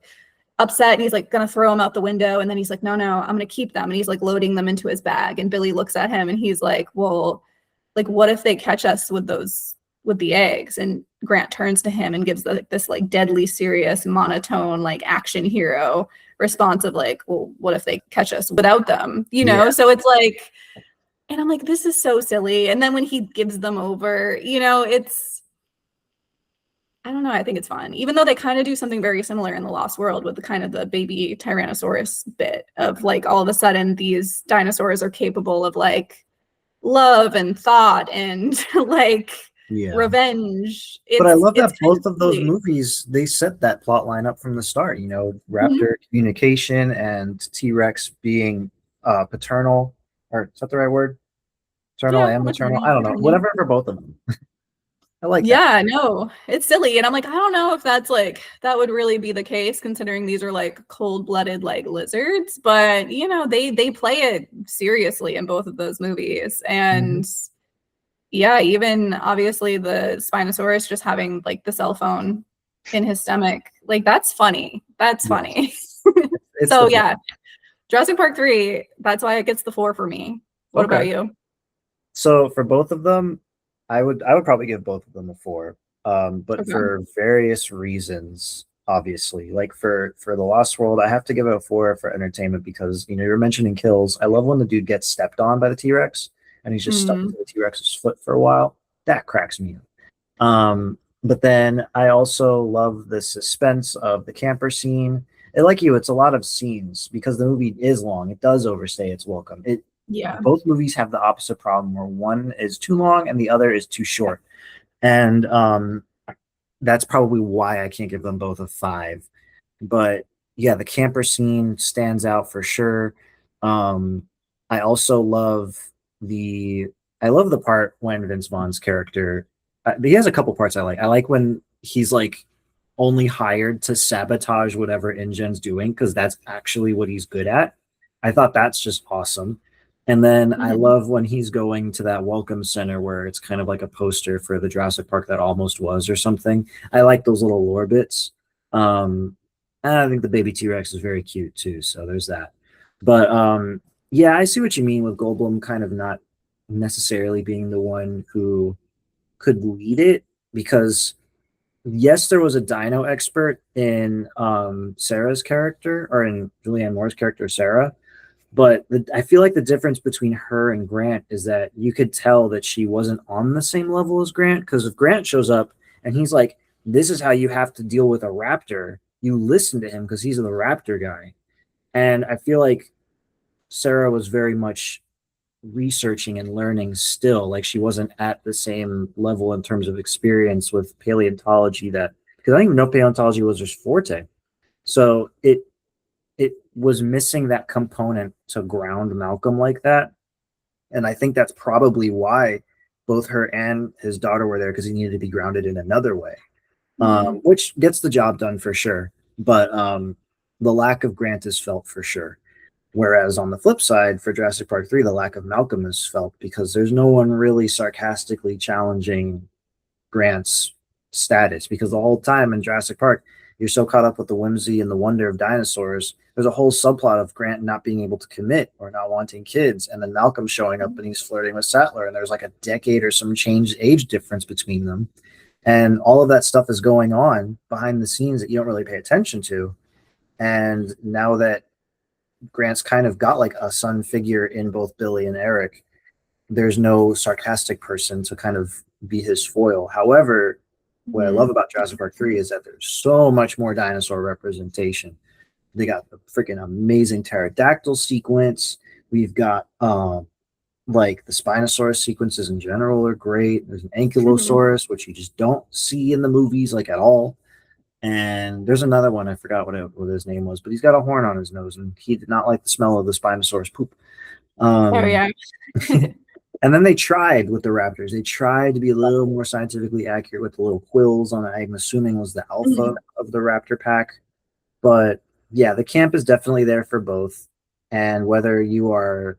[SPEAKER 1] upset and he's like gonna throw them out the window and then he's like no, I'm gonna keep them, and he's like loading them into his bag and Billy looks at him and he's like, well, like what if they catch us with the eggs? And Grant turns to him and gives this like deadly serious monotone like action hero response of like, well, what if they catch us without them,
[SPEAKER 2] Yeah.
[SPEAKER 1] so it's like, and I'm like, this is so silly. And then when he gives them over, it's, I don't know, I think it's fun. Even though they kind of do something very similar in The Lost World with the kind of the baby Tyrannosaurus bit of like all of a sudden these dinosaurs are capable of like love and thought and like
[SPEAKER 2] Yeah.
[SPEAKER 1] revenge.
[SPEAKER 2] But I love
[SPEAKER 1] It's
[SPEAKER 2] that
[SPEAKER 1] kind of
[SPEAKER 2] both of those
[SPEAKER 1] silly.
[SPEAKER 2] movies, they set that plot line up from the start,
[SPEAKER 1] Mhm.
[SPEAKER 2] raptor communication and T-Rex being paternal, or is that the right word? Paternal
[SPEAKER 1] Yeah,
[SPEAKER 2] and maternal. I
[SPEAKER 1] maternal.
[SPEAKER 2] don't know.
[SPEAKER 1] Mhm.
[SPEAKER 2] Whatever for both of them. I like that.
[SPEAKER 1] Yeah, no, it's silly. And I'm like, I don't know if that's like, that would really be the case considering these are like cold-blooded like lizards, but they play it seriously in both of those movies.
[SPEAKER 2] Mhm.
[SPEAKER 1] And yeah, even obviously the Spinosaurus just having like the cell phone in his stomach, like that's funny. That's
[SPEAKER 2] Yes.
[SPEAKER 1] funny.
[SPEAKER 2] It's
[SPEAKER 1] So
[SPEAKER 2] the
[SPEAKER 1] yeah, Jurassic Park 3, that's why it gets the 4 for me. What
[SPEAKER 2] okay.
[SPEAKER 1] about you?
[SPEAKER 2] So for both of them, I would probably give both of them a 4. But
[SPEAKER 1] Okay.
[SPEAKER 2] for various reasons, obviously. Like for The Lost World, I have to give it a 4 for entertainment because you're mentioning kills. I love when the dude gets stepped on by the T-Rex and he's just stuck
[SPEAKER 1] Mm,
[SPEAKER 2] to the T-Rex's foot for a while. That cracks me up. But then I also love the suspense of the camper scene. Like you, it's a lot of scenes because the movie is long. It does overstay its welcome. It
[SPEAKER 1] yeah.
[SPEAKER 2] Both movies have the opposite problem where one is too long and the other is too short. And that's probably why I can't give them both a 5. But yeah, the camper scene stands out for sure. Um, I also love the I love the part when Vince Vaughn's character. He has a couple parts I like. I like when he's like only hired to sabotage whatever InGen's doing because that's actually what he's good at. I thought that's just awesome. And then I
[SPEAKER 1] Mhm.
[SPEAKER 2] love when he's going to that welcome center where it's kind of like a poster for the Jurassic Park that almost was or something. I like those little lore bits. And I think the baby T-Rex is very cute too. So there's that. But yeah, I see what you mean with Goldblum kind of not necessarily being the one who could lead it, because yes, there was a dino expert in Sarah's character, or in Julianne Moore's character, Sarah. But I feel like the difference between her and Grant is that you could tell that she wasn't on the same level as Grant. Because if Grant shows up and he's like, this is how you have to deal with a raptor, you listen to him because he's the raptor guy. And I feel like Sarah was very much researching and learning still. Like, she wasn't at the same level in terms of experience with paleontology, that, because I didn't even know paleontology was her forte. So it was missing that component to ground Malcolm like that. And I think that's probably why both her and his daughter were there, because he needed to be grounded in another way, which gets the job done for sure. But the lack of Grant is felt for sure. Whereas on the flip side, for Jurassic Park 3, the lack of Malcolm is felt because there's no one really sarcastically challenging Grant's status. Because the whole time in Jurassic Park, you're so caught up with the whimsy and the wonder of dinosaurs. There's a whole subplot of Grant not being able to commit or not wanting kids, and then Malcolm showing up and he's flirting with Sattler, and there's like a decade or some change age difference between them. And all of that stuff is going on behind the scenes that you don't really pay attention to. And now that Grant's kind of got like a son figure in both Billy and Eric, there's no sarcastic person to kind of be his foil. However, what I love about Jurassic Park 3 is that there's so much more dinosaur representation. They got the freaking amazing pterodactyl sequence. We've got like the Spinosaurus sequences in general are great. There's an Ankylosaurus, which you just don't see in the movies like at all. And there's another one, I forgot what his name was, but he's got a horn on his nose, and he did not like the smell of the Spinosaurus poop.
[SPEAKER 1] Oh yeah.
[SPEAKER 2] And then they tried with the raptors. They tried to be a little more scientifically accurate with the little quills on it. I'm assuming was the alpha of the raptor pack. But yeah, the camp is definitely there for both. And whether you are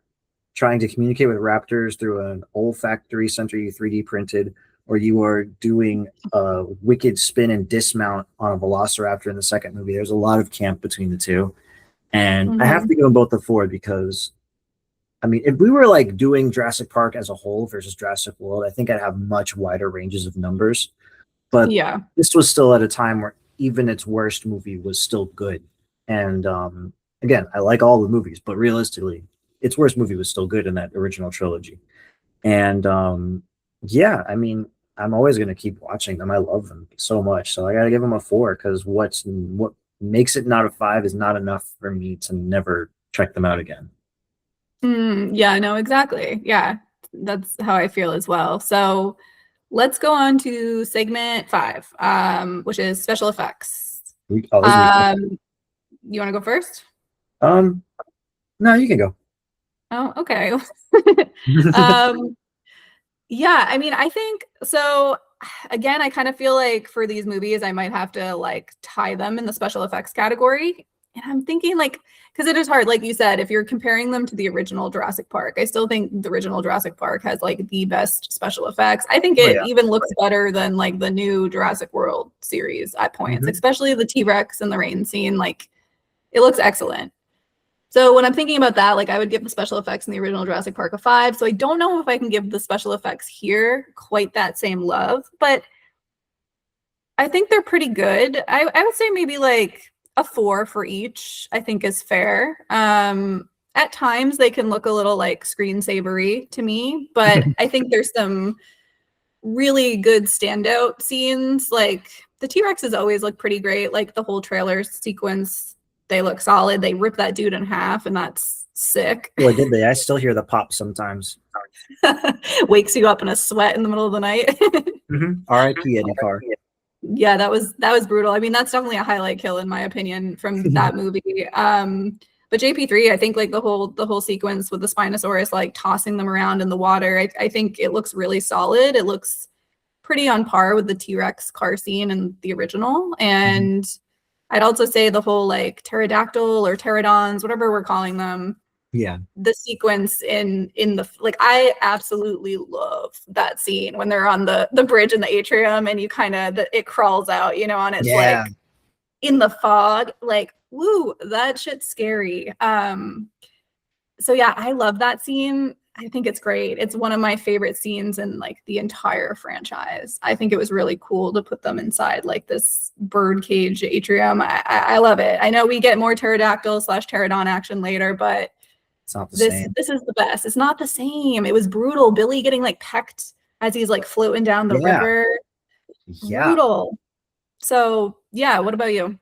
[SPEAKER 2] trying to communicate with raptors through an olfactory center you 3D printed, or you are doing a wicked spin and dismount on a velociraptor in the second movie, there's a lot of camp between the two. And I have to give them both a 4, because I mean, if we were like doing Jurassic Park as a whole versus Jurassic World, I think I'd have much wider ranges of numbers. But
[SPEAKER 1] Yeah.
[SPEAKER 2] this was still at a time where even its worst movie was still good. And again, I like all the movies, but realistically, its worst movie was still good in that original trilogy. And yeah, I mean, I'm always going to keep watching them. I love them so much. So I got to give them a 4, because what makes it not a 5 is not enough for me to never check them out again.
[SPEAKER 1] Yeah, no, exactly. Yeah, that's how I feel as well. So let's go on to segment 5, which is special effects. You want to go first?
[SPEAKER 2] No, you can go.
[SPEAKER 1] Oh, okay. Yeah, I mean, I think so. Again, I kind of feel like for these movies, I might have to like tie them in the special effects category. And I'm thinking like, because it is hard, like you said, if you're comparing them to the original Jurassic Park, I still think the original Jurassic Park has like the best special effects. I think it even looks better than like the new Jurassic World series at points, especially the T-Rex and the rain scene. Like, it looks excellent. So when I'm thinking about that, like I would give the special effects in the original Jurassic Park a 5. So I don't know if I can give the special effects here quite that same love, but I think they're pretty good. I would say maybe like a 4 for each, I think is fair. At times they can look a little like screensavery to me, but I think there's some really good standout scenes. Like the T-Rexes always look pretty great. Like the whole trailer sequence, they look solid. They rip that dude in half, and that's sick.
[SPEAKER 2] Boy, did they. I still hear the pop sometimes.
[SPEAKER 1] Wakes you up in a sweat in the middle of the night.
[SPEAKER 2] R.I.P. Eddie Carr.
[SPEAKER 1] Yeah, that was brutal. I mean, that's definitely a highlight kill in my opinion from that movie. But JP3, I think like the whole sequence with the Spinosaurus like tossing them around in the water, I think it looks really solid. It looks pretty on par with the T-Rex car scene in the original. And I'd also say the whole like pterodactyl or pterodons, whatever we're calling them.
[SPEAKER 2] Yeah.
[SPEAKER 1] The sequence in the like, I absolutely love that scene when they're on the bridge in the atrium and you kind of it crawls out, you know, and it's like in the fog, like, woo, that shit's scary. So yeah, I love that scene. I think it's great. It's one of my favorite scenes in like the entire franchise. I think it was really cool to put them inside like this birdcage atrium. I love it. I know we get more pterodactyl / pterodon action later, but
[SPEAKER 2] It's not the
[SPEAKER 1] this
[SPEAKER 2] same.
[SPEAKER 1] this is the best. It's not the same. It was brutal. Billy getting like pecked as he's like floating down the
[SPEAKER 2] Yeah.
[SPEAKER 1] river.
[SPEAKER 2] Yeah.
[SPEAKER 1] Brutal. So yeah, what about you?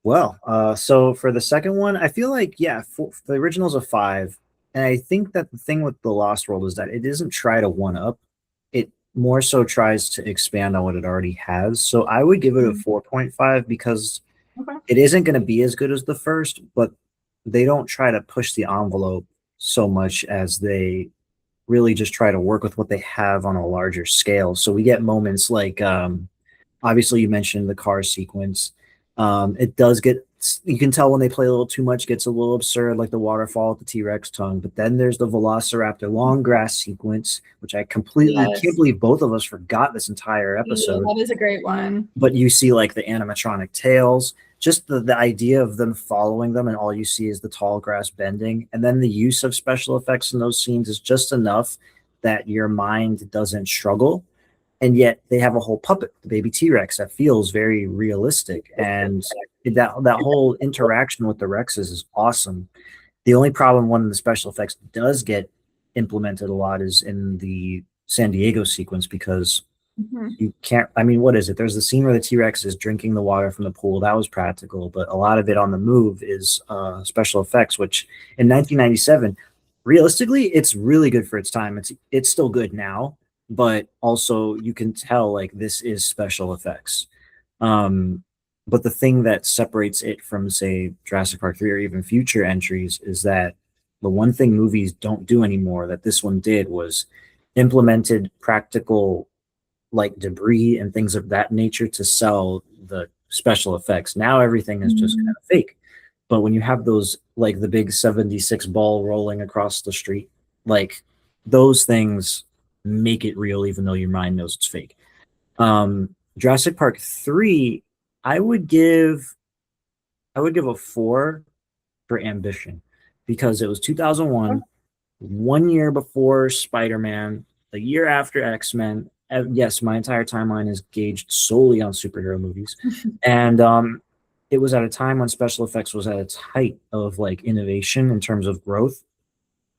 [SPEAKER 2] Well, so for the second one, I feel like, yeah, the original's a 5. And I think that the thing with The Lost World is that it doesn't try to one up. It more so tries to expand on what it already has. So I would give it a 4.5 because
[SPEAKER 1] Okay.
[SPEAKER 2] it isn't going to be as good as the first, but they don't try to push the envelope so much as they really just try to work with what they have on a larger scale. So we get moments like, obviously you mentioned the car sequence. It does get, you can tell when they play a little too much, gets a little absurd, like the waterfall at the T-Rex tongue. But then there's the Velociraptor long grass sequence, which I completely can't
[SPEAKER 1] Yes.
[SPEAKER 2] believe both of us forgot this entire
[SPEAKER 1] Yeah,
[SPEAKER 2] episode.
[SPEAKER 1] that is a great one.
[SPEAKER 2] But you see like the animatronic tails, just the idea of them following them, and all you see is the tall grass bending. And then the use of special effects in those scenes is just enough that your mind doesn't struggle. And yet they have a whole puppet, the baby T-Rex, that feels very realistic. And that whole interaction with the Rexes is awesome. The only problem when the special effects does get implemented a lot is in the San Diego sequence, because
[SPEAKER 1] Mhm.
[SPEAKER 2] you can't, I mean, what is it? There's the scene where the T-Rex is drinking the water from the pool. That was practical, but a lot of it on the move is special effects, which in 1997, realistically, it's really good for its time. It's still good now, but also you can tell like this is special effects. Um, but the thing that separates it from, say, Jurassic Park 3 or even future entries is that the one thing movies don't do anymore that this one did was implemented practical like debris and things of that nature to sell the special effects. Now everything is just kind
[SPEAKER 1] Mhm.
[SPEAKER 2] of fake. But when you have those, like the big 76 ball rolling across the street, like those things make it real, even though your mind knows it's fake. Jurassic Park 3, I would give I would give a 4 for ambition, because it was 2001, 1 year before Spider-Man, a year after X-Men. Yes, my entire timeline is gauged solely on superhero movies. And it was at a time when special effects was at its height of like innovation in terms of growth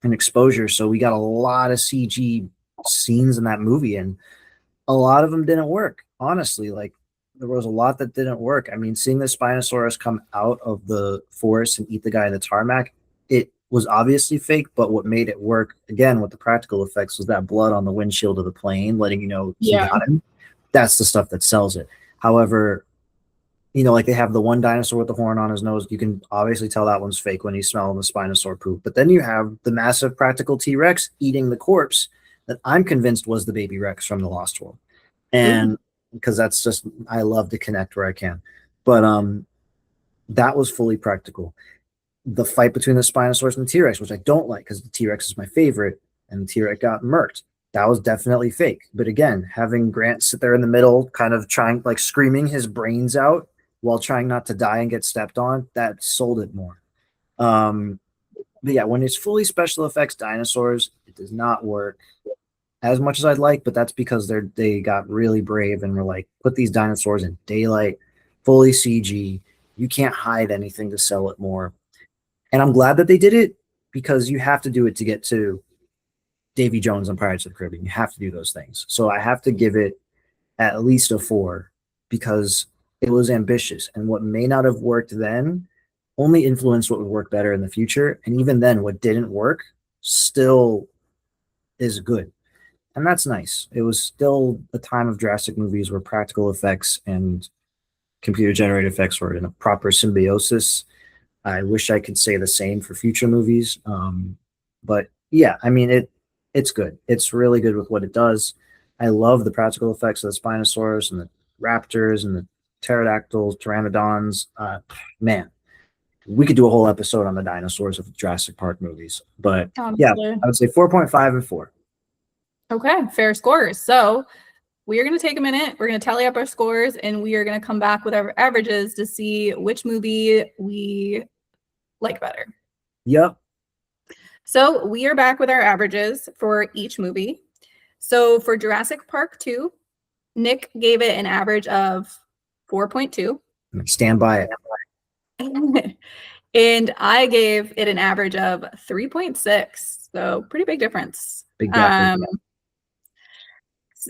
[SPEAKER 2] and exposure. So we got a lot of CG scenes in that movie, and a lot of them didn't work. Honestly, like there was a lot that didn't work. I mean, seeing the Spinosaurus come out of the forest and eat the guy in the tarmac, it was obviously fake, but what made it work again with the practical effects was that blood on the windshield of the plane, letting you know he
[SPEAKER 1] Yeah.
[SPEAKER 2] got him. That's the stuff that sells it. However, like they have the one dinosaur with the horn on his nose. You can obviously tell that one's fake when he's smelling the Spinosaur poop. But then you have the massive practical T-Rex eating the corpse that I'm convinced was the baby Rex from the Lost World.
[SPEAKER 1] Ooh.
[SPEAKER 2] And because that's just, I love to connect where I can. But that was fully practical. The fight between the Spinosaurus and the T-Rex, which I don't like because the T-Rex is my favorite, and the T-Rex got murked. That was definitely fake. But again, having Grant sit there in the middle, kind of trying, like screaming his brains out while trying not to die and get stepped on, that sold it more. But yeah, when it's fully special effects dinosaurs, it does not work as much as I'd like, but that's because they got really brave and were like, put these dinosaurs in daylight, fully CG. You can't hide anything to sell it more. And I'm glad that they did it, because you have to do it to get to Davy Jones on Pirates of the Caribbean. You have to do those things. So I have to give it at least a 4, because it was ambitious. And what may not have worked then only influenced what would work better in the future. And even then, what didn't work still is good. And that's nice. It was still a time of Jurassic movies where practical effects and computer generated effects were in a proper symbiosis. I wish I could say the same for future movies. But yeah, I mean it's good. It's really good with what it does. I love the practical effects of the Spinosaurus and the raptors and the pterodactyls, pteranodons. Man, we could do a whole episode on the dinosaurs of the Jurassic Park movies. But yeah,
[SPEAKER 1] Honestly.
[SPEAKER 2] I would say 4.5 and 4.
[SPEAKER 1] Okay, fair scores. So we are going to take a minute. We're going to tally up our scores, and we are going to come back with our averages to see which movie we like better.
[SPEAKER 2] Yep.
[SPEAKER 1] So we are back with our averages for each movie. So for Jurassic Park 2, Nick gave it an average of 4.2.
[SPEAKER 2] Stand by it.
[SPEAKER 1] And I gave it an average of 3.6. So pretty big difference.
[SPEAKER 2] Big gap.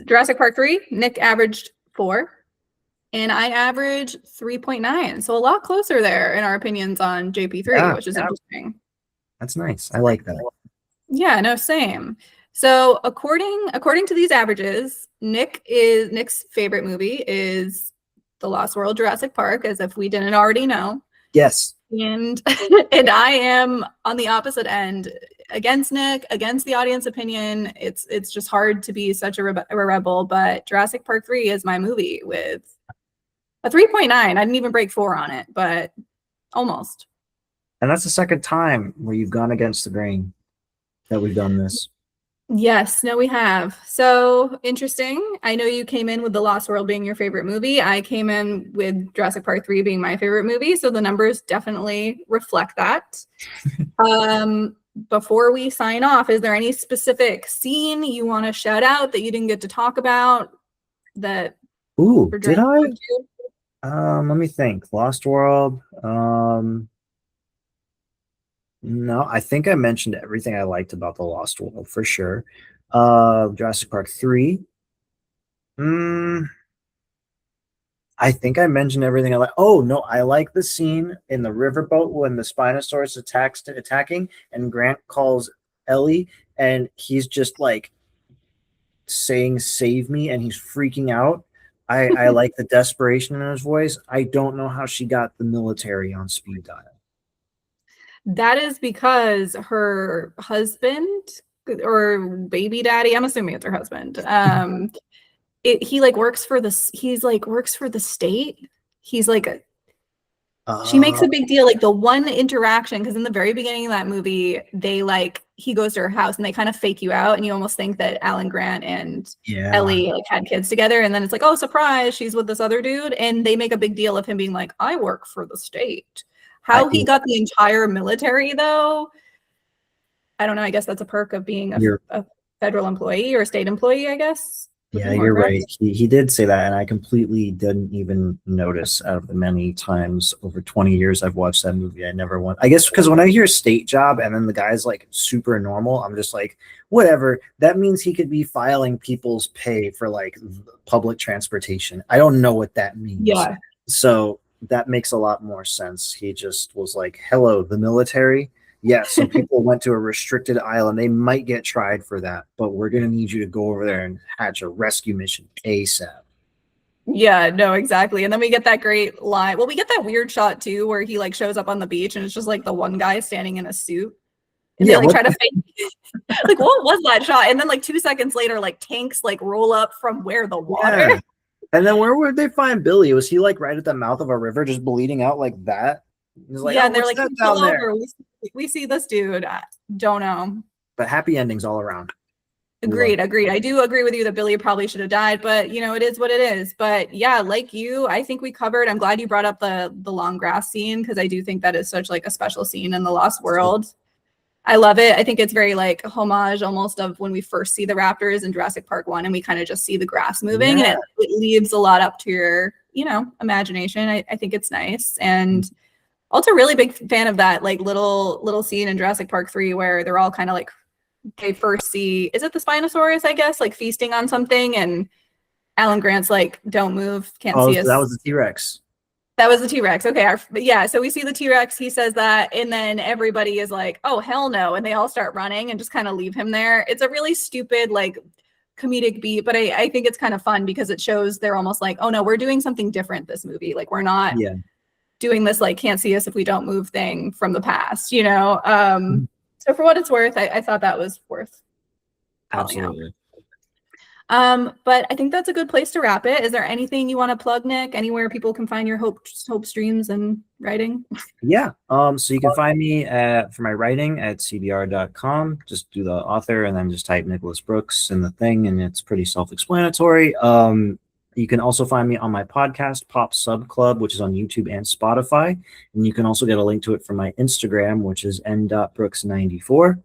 [SPEAKER 1] Jurassic Park 3, Nick averaged 4. And I averaged 3.9. So a lot closer there in our opinions on JP3, which is interesting.
[SPEAKER 2] That's nice. I like that.
[SPEAKER 1] Yeah, no, same. So according to these averages, Nick's favorite movie is The Lost World Jurassic Park, as if we didn't already know.
[SPEAKER 2] Yes.
[SPEAKER 1] And and I am on the opposite end, against Nick, against the audience opinion. It's just hard to be such a rebel, but Jurassic Park 3 is my movie with a 3.9. I didn't even break 4 on it, but almost.
[SPEAKER 2] And that's the second time where you've gone against the grain that we've done this.
[SPEAKER 1] Yes, no, we have. So interesting. I know you came in with The Lost World being your favorite movie. I came in with Jurassic Park 3 being my favorite movie. So the numbers definitely reflect that. Before we sign off, is there any specific scene you want to shout out that you didn't get to talk about?
[SPEAKER 2] Ooh, did I? Let me think. Lost World. No, I think I mentioned everything I liked about The Lost World for sure. Jurassic Park 3. I think I mentioned everything I like. Oh, no, I like the scene in the riverboat when the Spinosaurus attacking and Grant calls Ellie and he's just like saying, "Save me," and he's freaking out. I like the desperation in his voice. I don't know how she got the military on speed dial.
[SPEAKER 1] That is because her husband or baby daddy, I'm assuming it's her husband. He works for the state. He's like she makes a big deal, like the one interaction, because in the very beginning of that movie, he goes to her house and they kind of fake you out, and you almost think that Alan Grant and Ellie had kids together, and then it's like, oh, surprise, she's with this other dude, and they make a big deal of him being like, I work for the state. How he got the entire military, though, I don't know. I guess that's a perk of being a federal employee or a state employee, I guess.
[SPEAKER 2] Yeah, you're right. He did say that, and I completely didn't even notice out of the many times over 20 years I've watched that movie. I guess because when I hear state job and then the guy's like super normal, I'm just like, whatever. That means he could be filing people's pay for like public transportation. I don't know what that means.
[SPEAKER 1] Yeah.
[SPEAKER 2] So that makes a lot more sense. He just was like, hello, the military. Yes, some people went to a restricted island. They might get tried for that, but we're going to need you to go over there and hatch a rescue mission ASAP.
[SPEAKER 1] Yeah, no, exactly. And then we get that great line. Well, we get that weird shot too, where he like shows up on the beach and it's just like the one guy standing in a suit. And they like try to fake like, what was that shot? And then like 2 seconds later, like tanks like roll up from where the water.
[SPEAKER 2] Yeah. And then where would they find Billy? Was he like right at the mouth of a river just bleeding out like that? He's like,
[SPEAKER 1] yeah, and they're like, down there? We see this dude. I don't know.
[SPEAKER 2] But happy endings all around.
[SPEAKER 1] Agreed. I do agree with you that Billy probably should have died, but you know, it is what it is. But yeah, like you, I think we covered. I'm glad you brought up the long grass scene, because I do think that is such like a special scene in The Lost World. I love it. I think it's very like homage almost of when we first see the raptors in Jurassic Park 1 and we kind of just see the grass moving, and it leaves a lot up to your, imagination. I think it's nice. And also really big fan of that like little scene in Jurassic Park 3 where they're all kind of like, they first see, is it the Spinosaurus, I guess, like feasting on something, and Alan Grant's like, don't move, can't see us.
[SPEAKER 2] That was the T-Rex.
[SPEAKER 1] That was the T-Rex. Okay. Yeah. So we see the T-Rex. He says that. And then everybody is like, oh, hell no. And they all start running and just kind of leave him there. It's a really stupid, like, comedic beat. But I think it's kind of fun because it shows they're almost like, oh, no, we're doing something different this movie. Like, we're not doing this, like, can't see us if we don't move thing from the past, So for what it's worth, I thought that was worth.
[SPEAKER 2] Absolutely.
[SPEAKER 1] But I think that's a good place to wrap it. Is there anything you want to plug, Nick? Anywhere people can find your hope streams and writing?
[SPEAKER 2] Yeah. So you can find me for my writing at cbr.com. Just do the author and then just type Nicholas Brooks in the thing, and it's pretty self-explanatory. You can also find me on my podcast, Pop Sub Club, which is on YouTube and Spotify. And you can also get a link to it from my Instagram, which is n.brooks94.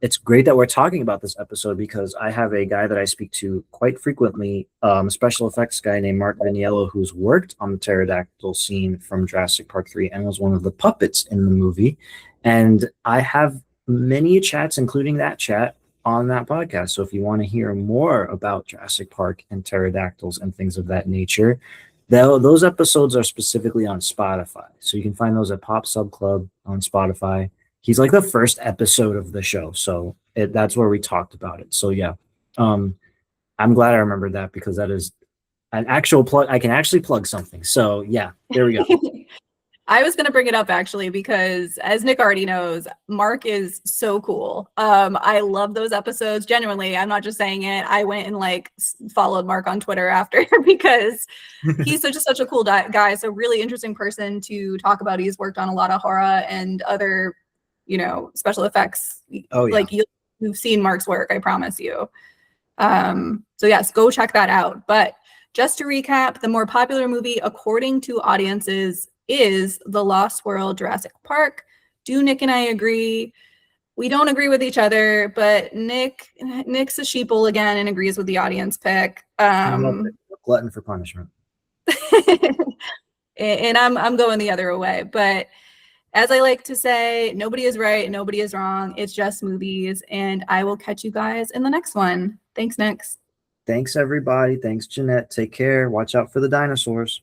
[SPEAKER 2] It's great that we're talking about this episode because I have a guy that I speak to quite frequently, a special effects guy named Mark Viniello, who's worked on the pterodactyl scene from Jurassic Park 3 and was one of the puppets in the movie. And I have many chats, including that chat, on that podcast. So if you want to hear more about Jurassic Park and pterodactyls and things of that nature, those episodes are specifically on Spotify. So you can find those at Pop Sub Club on Spotify. He's like the first episode of the show. So that's where we talked about it. So yeah, I'm glad I remembered that because that is an actual plug. I can actually plug something. So yeah, there we go.
[SPEAKER 1] I was going to bring it up actually because, as Nick already knows, Mark is so cool. I love those episodes. Genuinely, I'm not just saying it. I went and like followed Mark on Twitter after because he's such a cool guy. So really interesting person to talk about. He's worked on a lot of horror and other, special effects.
[SPEAKER 2] Oh yeah.
[SPEAKER 1] Like you've seen Mark's work, I promise you. So yes, go check that out. But just to recap, the more popular movie according to audiences is The Lost World Jurassic Park. Do Nick and I agree? We don't agree with each other, but Nick's a sheeple again and agrees with the audience pick.
[SPEAKER 2] Glutton for punishment.
[SPEAKER 1] And I'm going the other way. But as I like to say, nobody is right, nobody is wrong. It's just movies. And I will catch you guys in the next one. Thanks, Nick.
[SPEAKER 2] Thanks, everybody. Thanks, Jeanette. Take care. Watch out for the dinosaurs.